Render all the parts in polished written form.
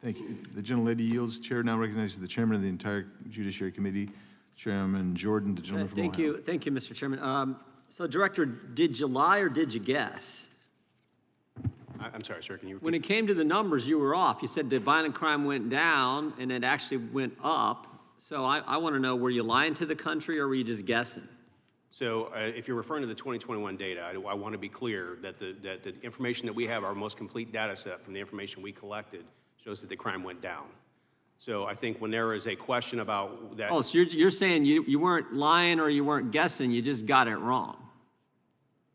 Thank you. The gentlelady yields. Chair now recognizes the chairman of the entire Judiciary Committee, Chairman Jordan, the gentleman from Ohio. Thank you, Mr. Chairman. So, Director, did you lie or did you guess? I'm sorry, sir, can you repeat? When it came to the numbers, you were off. You said that violent crime went down and it actually went up. So I want to know, were you lying to the country or were you just guessing? So if you're referring to the 2021 data, I want to be clear that the information that we have, our most complete data set from the information we collected, shows that the crime went down. So I think when there is a question about that. Oh, so you're saying you weren't lying or you weren't guessing, you just got it wrong.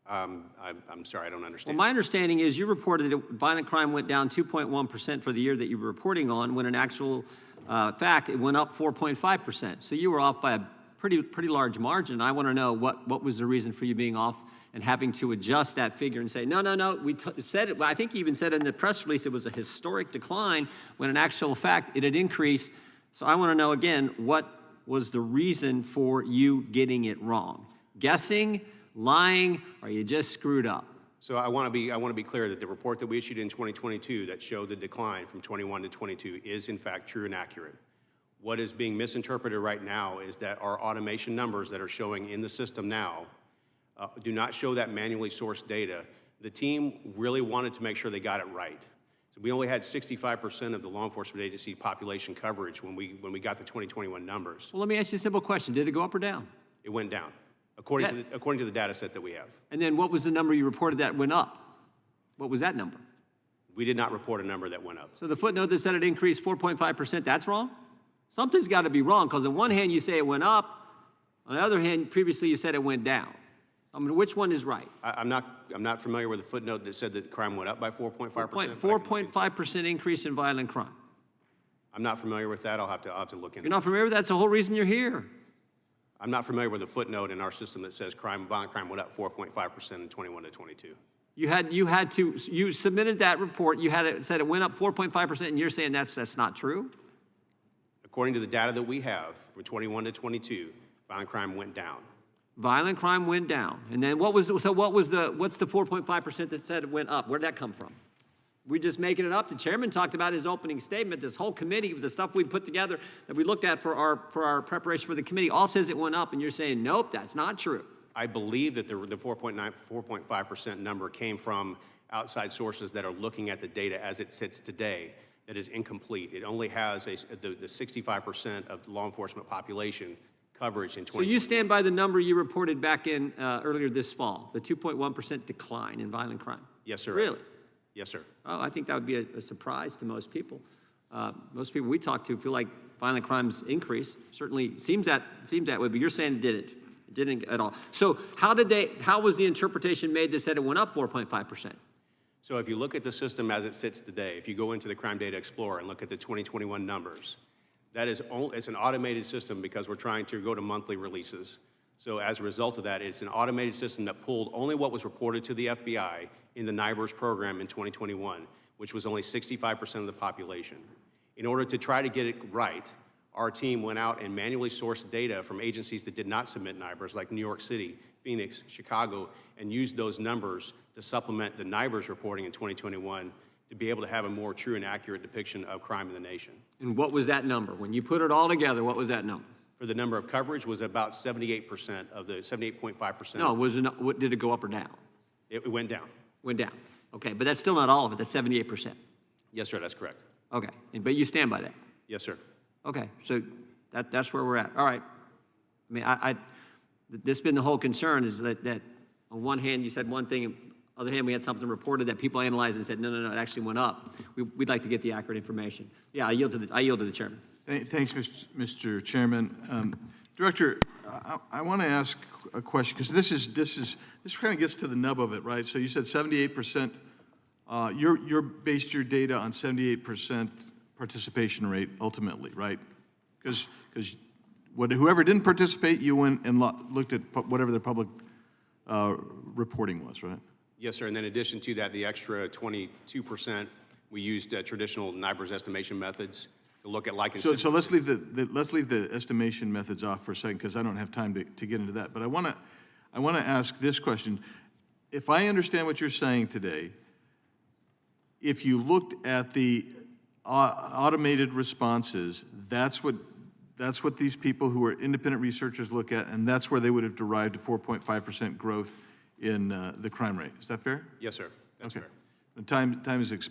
I'm sorry, I don't understand. Well, my understanding is you reported that violent crime went down 2.1% for the year that you were reporting on, when in actual fact it went up 4.5%. So you were off by a pretty large margin. I want to know what was the reason for you being off and having to adjust that figure and say, no, we said it. I think you even said in the press release it was a historic decline, when in actual fact it had increased. So I want to know again, what was the reason for you getting it wrong? Guessing, lying, or you just screwed up? So I want to be clear that the report that we issued in 2022 that showed the decline from 21 to 22 is in fact true and accurate. What is being misinterpreted right now is that our automation numbers that are showing in the system now do not show that manually sourced data. The team really wanted to make sure they got it right. So we only had 65% of the law enforcement agency population coverage when we got the 2021 numbers. Well, let me ask you a simple question. Did it go up or down? It went down, according to the data set that we have. And then what was the number you reported that went up? What was that number? We did not report a number that went up. So the footnote that said it increased 4.5%, that's wrong? Something's got to be wrong, because on one hand you say it went up, on the other hand previously you said it went down. I mean, which one is right? I'm not familiar with the footnote that said that crime went up by 4.5%. 4.5% increase in violent crime. I'm not familiar with that. I'll have to look into it. You're not familiar with that? That's the whole reason you're here. I'm not familiar with a footnote in our system that says violent crime went up 4.5% in 21 to 22. You submitted that report. It said it went up 4.5%, and you're saying that's not true? According to the data that we have from 21 to 22, violent crime went down. Violent crime went down. And then what's the 4.5% that said it went up? Where'd that come from? We're just making it up. The chairman talked about his opening statement. This whole committee, the stuff we put together that we looked at for our preparation for the committee, all says it went up, and you're saying, nope, that's not true. I believe that the 4.5% number came from outside sources that are looking at the data as it sits today. That is incomplete. It only has the 65% of the law enforcement population coverage in 2020. So you stand by the number you reported back in earlier this fall, the 2.1% decline in violent crime? Yes, sir. Really? Yes, sir. Oh, I think that would be a surprise to most people. Most people we talk to feel like violent crimes increase. Certainly seems that way, but you're saying it didn't. It didn't at all. So how was the interpretation made that said it went up 4.5%? So if you look at the system as it sits today, if you go into the Crime Data Explorer and look at the 2021 numbers, it's an automated system because we're trying to go to monthly releases. So as a result of that, it's an automated system that pulled only what was reported to the FBI in the NIBRS program in 2021, which was only 65% of the population. In order to try to get it right, our team went out and manually sourced data from agencies that did not submit NIBRS, like New York City, Phoenix, Chicago, and used those numbers to supplement the NIBRS reporting in 2021 to be able to have a more true and accurate depiction of crime in the nation. And what was that number? When you put it all together, what was that number? For the number of coverage was about 78% of the 78.5%. No, did it go up or down? It went down. Went down. Okay, but that's still not all of it. That's 78%. Yes, sir, that's correct. Okay, but you stand by that? Yes, sir. Okay, so that's where we're at. All right. I mean, this has been the whole concern, is that on one hand you said one thing, on the other hand we had something reported that people analyzed and said, no, it actually went up. We'd like to get the accurate information. Yeah, I yield to the chairman. Thanks, Mr. Chairman. Director, I want to ask a question, because this kind of gets to the nub of it, right? So you said 78%. You're based your data on 78% participation rate ultimately, right? Because whoever didn't participate, you went and looked at whatever the public reporting was, right? Yes, sir. And then in addition to that, the extra 22%, we used traditional NIBRS estimation methods to look at like. So let's leave the estimation methods off for a second, because I don't have time to get into that. But I want to ask this question: if I understand what you're saying today, if you looked at the automated responses, that's what these people who are independent researchers look at, and that's where they would have derived a 4.5% growth in the crime rate. Is that fair? Yes, sir. That's Okay. fair. The time is expired.